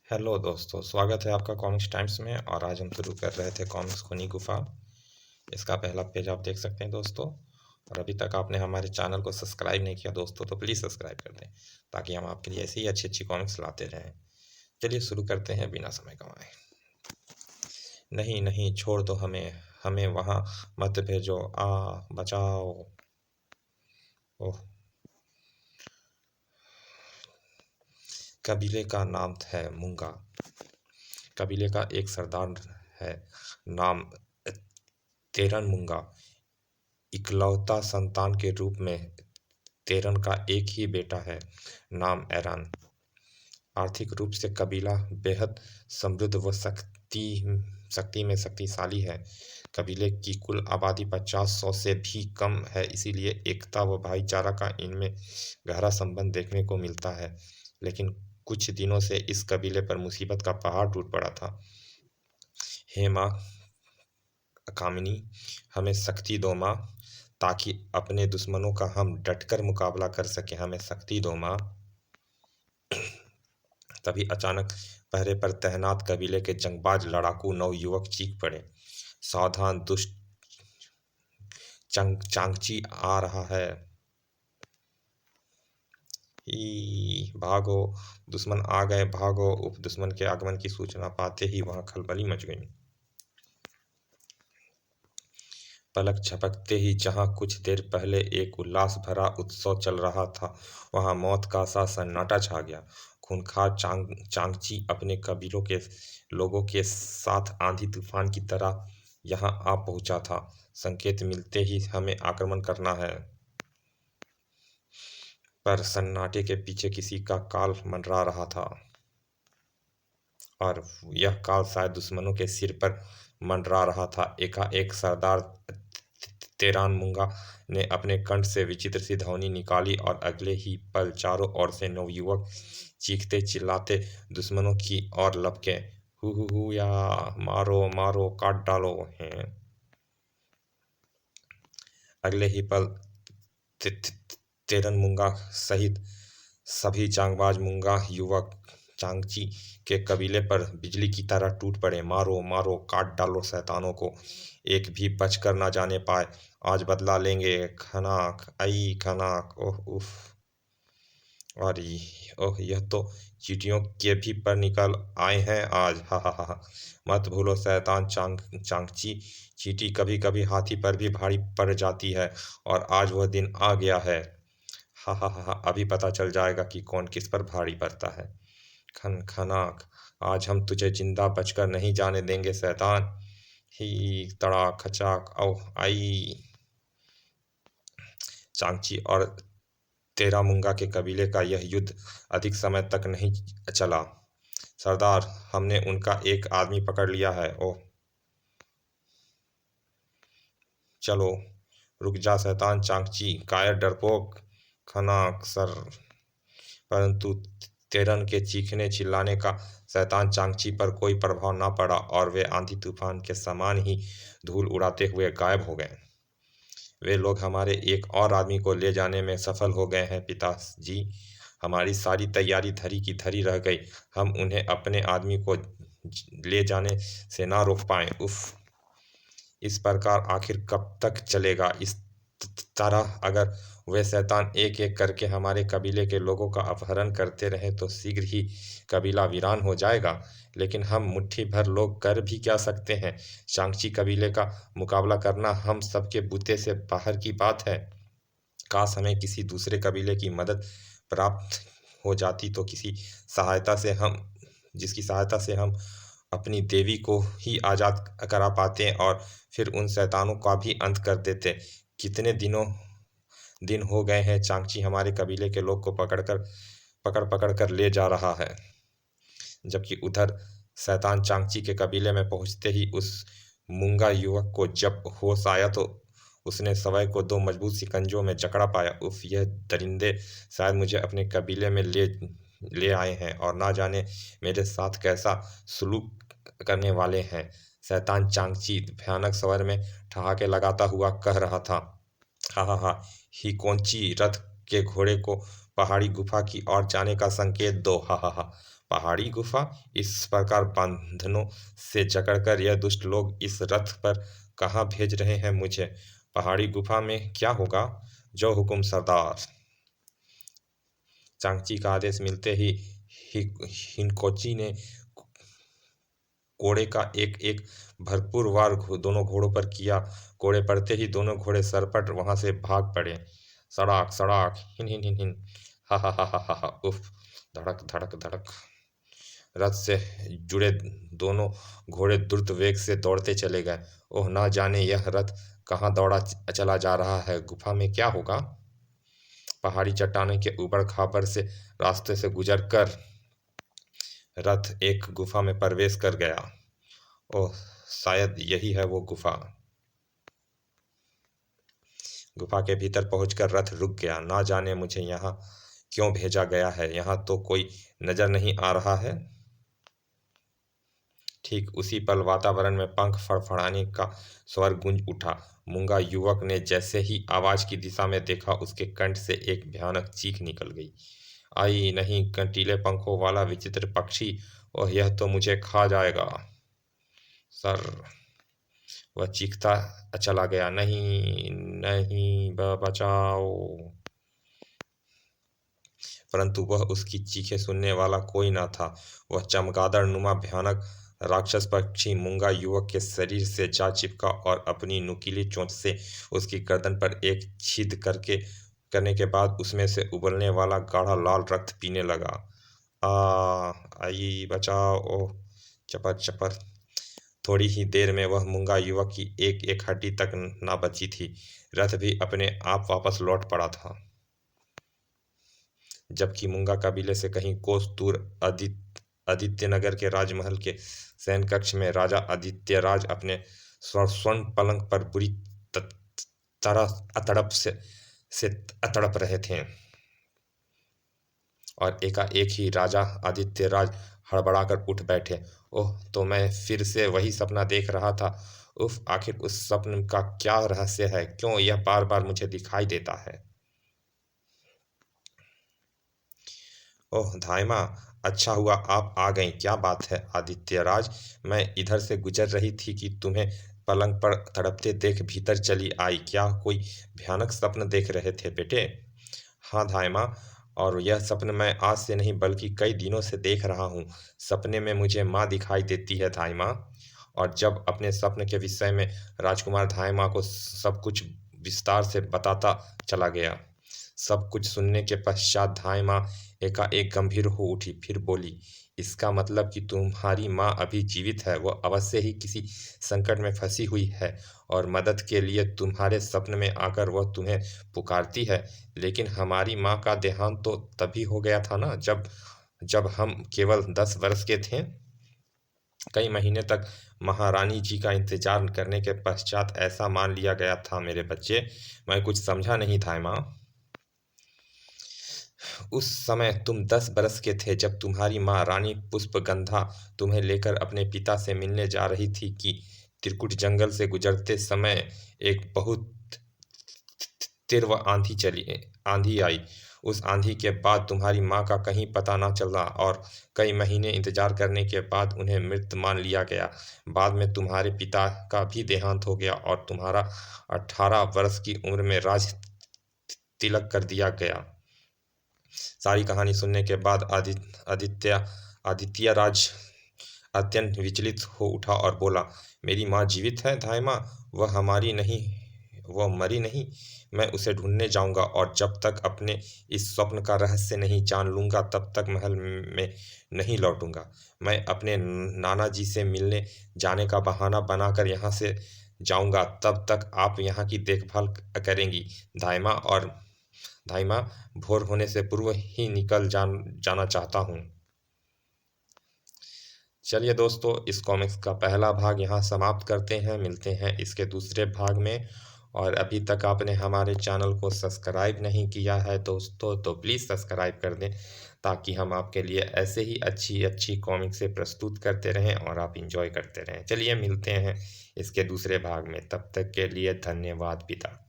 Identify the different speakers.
Speaker 1: Hello दोस्तों, स्वागत है आपका कॉमिक्स टाइम्स में। और आज हम शुरू कर रहे थे कॉमिक्स खूनी गुफा। इसका पहला पेज आप देख सकते हैं दोस्तों। और अभी तक आपने हमारे चैनल को सब्सक्राइब नहीं किया दोस्तों तो प्लीज़ सब्सक्राइब कर दें, ताकि हम आपके लिए ऐसी ही अच्छी अच्छी कॉमिक्स लाते रहें। चलिए शुरू करते हैं बिना समय गंवाए। नहीं नहीं, छोड़ दो हमें, हमें वहाँ मत भेजो, बचाओ। ओह। कबीले का नाम है मूंगा। कबीले का एक सरदार है, नाम तेरन मूंगा। इकलौता संतान के रूप में तेरन का एक ही बेटा है, नाम एरन। आर्थिक रूप से कबीला बेहद समृद्ध व शक्ति में शक्तिशाली है। कबीले की कुल आबादी 50-100 से भी कम है, इसीलिए एकता व भाईचारा का इनमें गहरा संबंध देखने को मिलता है। लेकिन कुछ दिनों से इस कबीले पर मुसीबत का पहाड़ टूट पड़ा था। हे माँ कामिनी, हमें शक्ति दो माँ, ताकि अपने दुश्मनों का हम डटकर मुकाबला कर सकें। हमें शक्ति दो माँ। तभी अचानक पहरे पर तैनात कबीले के जंगबाज लड़ाकू नवयुवक चीख पड़े, सावधान, दुष्ट चांगची आ रहा है। भागो, दुश्मन आ गए, भागो। उप दुश्मन के आगमन की सूचना पाते ही वहां खलबली मच गई। पलक झपकते ही जहां कुछ देर पहले एक उल्लास भरा उत्सव चल रहा था, वहां मौत का सा सन्नाटा छा गया। खूंखार चांगची अपने कबीलों के लोगों के साथ आंधी तूफान की तरह यहां आ पहुंचा था। संकेत मिलते ही हमें आक्रमण करना है। पर सन्नाटे के पीछे किसी का काल मंडरा रहा था, और यह काल शायद दुश्मनों के सिर पर मंडरा रहा था। एकाएक सरदार तेरान मूंगा ने अपने कंठ से विचित्र सी ध्वनि निकाली, और अगले ही पल चारों ओर से नवयुवक चीखते चिल्लाते दुश्मनों की ओर लपके। हु या, मारो मारो, काट डालो हैं। अगले ही पल तेरन मूंगा सहित सभी चांगबाज मूंगा युवक चांगची के कबीले पर बिजली की तरह टूट पड़े। मारो मारो, काट डालो शैतानों को, एक भी बच कर ना जाने पाए। आज बदला लेंगे। खनाक आई खनाक, ओह उफ। और ओह, यह तो चींटियों के भी पर निकल आए हैं आज, हा हा हा। मत भूलो शैतान चांगची, चींटी कभी कभी हाथी पर भी भारी पड़ जाती है, और आज वह दिन आ गया है। हा हा हा, अभी पता चल जाएगा कि कौन किस पर भारी पड़ता है। खन खनाक, आज हम तुझे जिंदा बचकर नहीं जाने देंगे शैतान। ही तड़ाक खचाक, औ आई। चांगची और तेरामुंगा के कबीले का यह युद्ध अधिक समय तक नहीं चला। सरदार, हमने उनका एक आदमी पकड़ लिया है। ओह, चलो। रुक जा शैतान चांगची, कायर डरपोक। खनाक सर। परंतु तेरन के चीखने चिल्लाने का शैतान चांगची पर कोई प्रभाव न पड़ा, और वे आंधी तूफान के समान ही धूल उड़ाते हुए गायब हो गए। वे लोग हमारे एक और आदमी को ले जाने में सफल हो गए हैं पिताजी। हमारी सारी तैयारी धरी की धरी रह गई। हम उन्हें अपने आदमी को ले जाने से ना रोक पाए। उफ। इस प्रकार आखिर कब तक चलेगा? इस तरह अगर वे शैतान एक एक करके हमारे कबीले के लोगों का अपहरण करते रहे तो शीघ्र ही कबीला वीरान हो जाएगा। लेकिन हम मुट्ठी भर लोग कर भी क्या सकते हैं? चांगची कबीले का मुकाबला करना हम सबके बूते से बाहर की बात है। काश हमें किसी दूसरे कबीले की मदद प्राप्त हो जाती, तो जिसकी सहायता से हम अपनी देवी को ही आज़ाद करा पाते और फिर उन शैतानों का भी अंत कर देते। कितने दिन हो गए हैं चांगची हमारे कबीले के लोग को पकड़ पकड़ कर ले जा रहा है। जबकि उधर शैतान चांगची के कबीले में पहुंचते ही उस मूंगा युवक को जब होश आया तो उसने सवै को दो मजबूत शिकंजों में जकड़ा पाया। उफ, यह दरिंदे शायद मुझे अपने कबीले में ले आए हैं, और ना जाने मेरे साथ कैसा सलूक करने वाले हैं। शैतान चांगची भयानक स्वर में ठहाके लगाता हुआ कह रहा था। हा हा हा, ही कौनची रथ के घोड़े को पहाड़ी गुफा की ओर जाने का संकेत दो। हा हा हा। पहाड़ी गुफा। इस प्रकार बंधनों से जकड़कर यह दुष्ट लोग इस रथ पर कहाँ भेज रहे हैं मुझे? पहाड़ी गुफा में क्या होगा? जो हुकुम सरदार। चांगची का आदेश मिलते ही हिनकोची ने कोड़े का एक एक भरपूर वार दोनों घोड़ों पर किया। कोड़े पड़ते ही दोनों घोड़े सरपट वहां से भाग पड़े। सड़ाक सड़ाक, हिन हिन हिन हिन, हा हा हा हा हा, उफ, धड़क धड़क धड़क। रथ से जुड़े दोनों घोड़े द्रुत वेग से दौड़ते चले गए। ओह, ना जाने यह रथ कहाँ दौड़ा चला जा रहा है। गुफा में क्या होगा? पहाड़ी चट्टानों के ऊबड़ खाबड़ से रास्ते से गुजरकर रथ एक गुफा में प्रवेश कर गया। ओह, शायद यही है वो गुफा। गुफा के भीतर पहुंचकर रथ रुक गया। ना जाने मुझे यहाँ क्यों भेजा गया है। यहाँ तो कोई नजर नहीं आ रहा है। ठीक उसी पल वातावरण में पंख फड़फड़ाने का स्वर गूंज उठा। मूंगा युवक ने जैसे ही आवाज की दिशा में देखा, उसके कंठ से एक भयानक चीख निकल गई। आई नहीं, कंटीले पंखों वाला विचित्र पक्षी! ओह, यह तो मुझे खा जाएगा। सर! वह चीखता चला गया। नहीं नहीं, बचाओ! परंतु वह उसकी चीखें सुनने वाला कोई न था। वह चमगादड़ नुमा भयानक राक्षस पक्षी मूंगा युवक के शरीर से जा चिपका और अपनी नुकीली चोंच से उसकी गर्दन पर एक छेद करने के बाद उसमें से उबलने वाला गाढ़ा लाल रक्त पीने लगा। आई बचाओ! ओह, चपर चपर! थोड़ी ही देर में वह मूंगा युवक की एक एक हड्डी तक ना बची थी। रथ भी अपने आप वापस लौट पड़ा था। जबकि मूंगा कबीले से कहीं कोस दूर आदित्यनगर के राजमहल के शयन कक्ष में राजा आदित्यराज अपने स्वर्ण पलंग पर बुरी तरह अतड़प रहे थे। और एकाएक ही राजा आदित्यराज हड़बड़ाकर उठ बैठे। ओह, तो मैं फिर से वही सपना देख रहा था। उफ, आखिर उस स्वप्न का क्या रहस्य है? क्यों यह बार बार मुझे दिखाई देता है? ओह धाइमा, अच्छा हुआ आप आ गईं। क्या बात है आदित्यराज? मैं इधर से गुजर रही थी कि तुम्हें पलंग पर तड़पते देख भीतर चली आई। क्या कोई भयानक स्वप्न देख रहे थे बेटे? हाँ धाइमा, और यह सपन मैं आज से नहीं बल्कि कई दिनों से देख रहा हूँ। सपने में मुझे माँ दिखाई देती है धाइमा। और जब अपने स्वप्न के विषय में राजकुमार धाइमा को सब कुछ विस्तार से बताता चला गया। सब कुछ सुनने के पश्चात धाइमा एकाएक गंभीर हो उठी। फिर बोली, इसका मतलब कि तुम्हारी माँ अभी जीवित है। वह अवश्य ही किसी संकट में फंसी हुई है और मदद के लिए तुम्हारे स्वप्न में आकर वह तुम्हें पुकारती है। लेकिन हमारी माँ का देहांत तो तभी हो गया था ना, जब हम केवल 10 वर्ष के थे। कई महीने तक महारानी जी का इंतजार करने के पश्चात ऐसा मान लिया गया था मेरे बच्चे। मैं कुछ समझा नहीं था माँ। उस समय तुम 10 बरस के थे जब तुम्हारी माँ रानी पुष्पगंधा तुम्हें लेकर अपने पिता से मिलने जा रही थी कि त्रिकुट जंगल से गुजरते समय एक बहुत तीव्र आंधी आई। उस आंधी के बाद तुम्हारी माँ का कहीं पता न चला और कई महीने इंतजार करने के बाद उन्हें मृत मान लिया गया। बाद में तुम्हारे पिता का भी देहांत हो गया और तुम्हारा 18 वर्ष की उम्र में राज तिलक कर दिया गया। सारी कहानी सुनने के बाद आदित्य राज अत्यंत विचलित हो उठा और बोला, मेरी माँ जीवित है धाइमा? वह मरी नहीं। मैं उसे ढूंढने जाऊंगा और जब तक अपने इस स्वप्न का रहस्य नहीं जान लूंगा तब तक महल में नहीं लौटूंगा। मैं अपने नाना जी से मिलने जाने का बहाना बनाकर यहाँ से जाऊंगा। तब तक आप यहाँ की देखभाल करेंगी धाइमा। भोर होने से पूर्व ही निकल जाना चाहता हूँ। चलिए दोस्तों, इस कॉमिक्स का पहला भाग यहाँ समाप्त करते हैं। मिलते हैं इसके दूसरे भाग में। और अभी तक आपने हमारे चैनल को सब्सक्राइब नहीं किया है दोस्तों, तो प्लीज़ सब्सक्राइब कर दें ताकि हम आपके लिए ऐसे ही अच्छी अच्छी कॉमिक्सें प्रस्तुत करते रहें और आप इंजॉय करते रहें। चलिए मिलते हैं इसके दूसरे भाग में। तब तक के लिए धन्यवाद पिता।